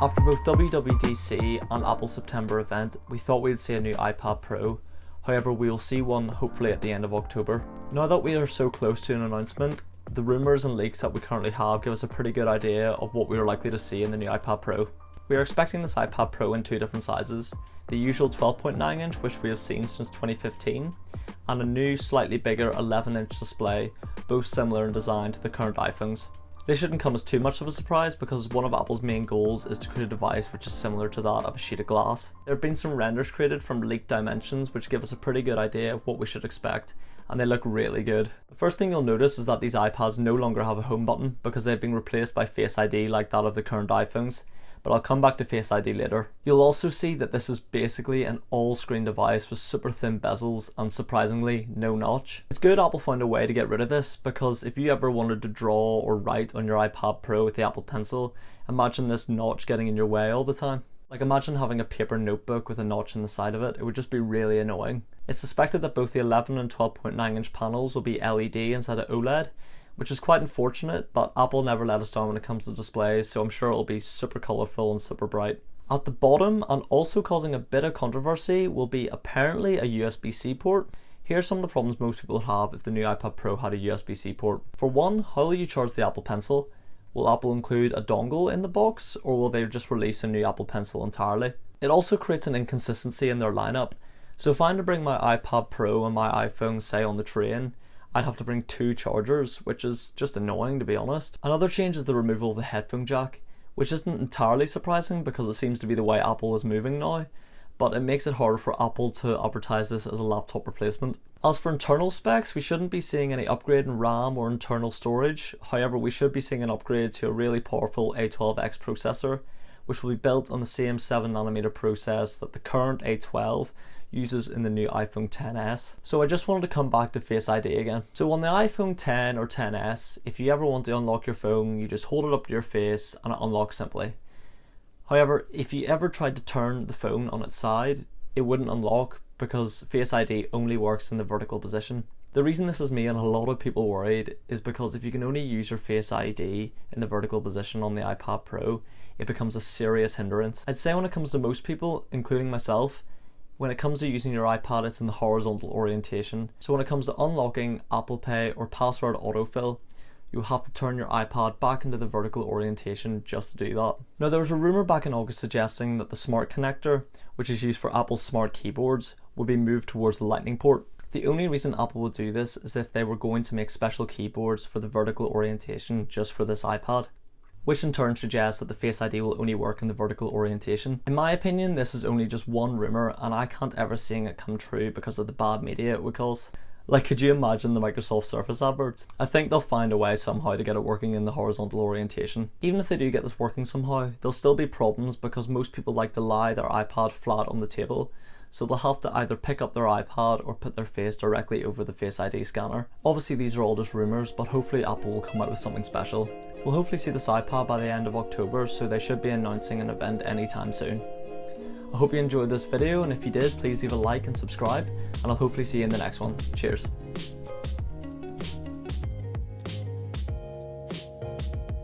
After both WWDC and Apple's September event, we thought we'd see a new iPad Pro. However, we will see one hopefully at the end of October. Now that we are so close to an announcement, the rumours and leaks that we currently have give us a pretty good idea of what we are likely to see in the new iPad Pro. We are expecting this iPad Pro in two different sizes, the usual 12.9 inch which we have seen since 2015, and a new slightly bigger 11 inch display, both similar in design to the current iPhones. This shouldn't come as too much of a surprise because one of Apple's main goals is to create a device which is similar to that of a sheet of glass. There have been some renders created from leaked dimensions which give us a pretty good idea of what we should expect, and they look really good. The first thing you'll notice is that these iPads no longer have a home button because they've been replaced by Face ID like that of the current iPhones, but I'll come back to Face ID later. You'll also see that this is basically an all-screen device with super thin bezels and surprisingly no notch. It's good Apple found a way to get rid of this because if you ever wanted to draw or write on your iPad Pro with the Apple Pencil, imagine this notch getting in your way all the time. Like imagine having a paper notebook with a notch in the side of it, it would just be really annoying. It's suspected that both the 11 and 12.9 inch panels will be LED instead of OLED, which is quite unfortunate, but Apple never let us down when it comes to displays, so I'm sure it'll be super colourful and super bright. At the bottom, and also causing a bit of controversy, will be apparently a USB-C port. Here's some of the problems most people would have if the new iPad Pro had a USB-C port. For one, how will you charge the Apple Pencil? Will Apple include a dongle in the box, or will they just release a new Apple Pencil entirely? It also creates an inconsistency in their lineup. So if I'm to bring my iPad Pro and my iPhone, say, on the train, I'd have to bring two chargers, which is just annoying to be honest. Another change is the removal of the headphone jack, which isn't entirely surprising because it seems to be the way Apple is moving now, but it makes it harder for Apple to advertise this as a laptop replacement. As for internal specs, we shouldn't be seeing any upgrade in RAM or internal storage. However, we should be seeing an upgrade to a really powerful A12X processor, which will be built on the same 7nm process that the current A12 uses in the new iPhone XS. So I just wanted to come back to Face ID again. So on the iPhone X or XS, if you ever want to unlock your phone, you just hold it up to your face and it unlocks simply. However, if you ever tried to turn the phone on its side, it wouldn't unlock because Face ID only works in the vertical position. The reason this is me and a lot of people worried is because if you can only use your Face ID in the vertical position on the iPad Pro, it becomes a serious hindrance. I'd say when it comes to most people, including myself, when it comes to using your iPad, it's in the horizontal orientation. So when it comes to unlocking Apple Pay or password autofill, you'll have to turn your iPad back into the vertical orientation just to do that. Now there was a rumour back in August suggesting that the Smart connector, which is used for Apple's smart keyboards, would be moved towards the Lightning port. The only reason Apple would do this is if they were going to make special keyboards for the vertical orientation just for this iPad, which in turn suggests that the Face ID will only work in the vertical orientation. In my opinion, this is only just one rumour and I can't ever see it come true because of the bad media it would cause. Like, could you imagine the Microsoft Surface adverts? I think they'll find a way somehow to get it working in the horizontal orientation. Even if they do get this working somehow, there'll still be problems because most people like to lie their iPad flat on the table, so they'll have to either pick up their iPad or put their face directly over the Face ID scanner. Obviously these are all just rumours, but hopefully Apple will come out with something special. We'll hopefully see this iPad by the end of October, so they should be announcing an event anytime soon. I hope you enjoyed this video, and if you did, please leave a like and subscribe, and I'll hopefully see you in the next one. Cheers.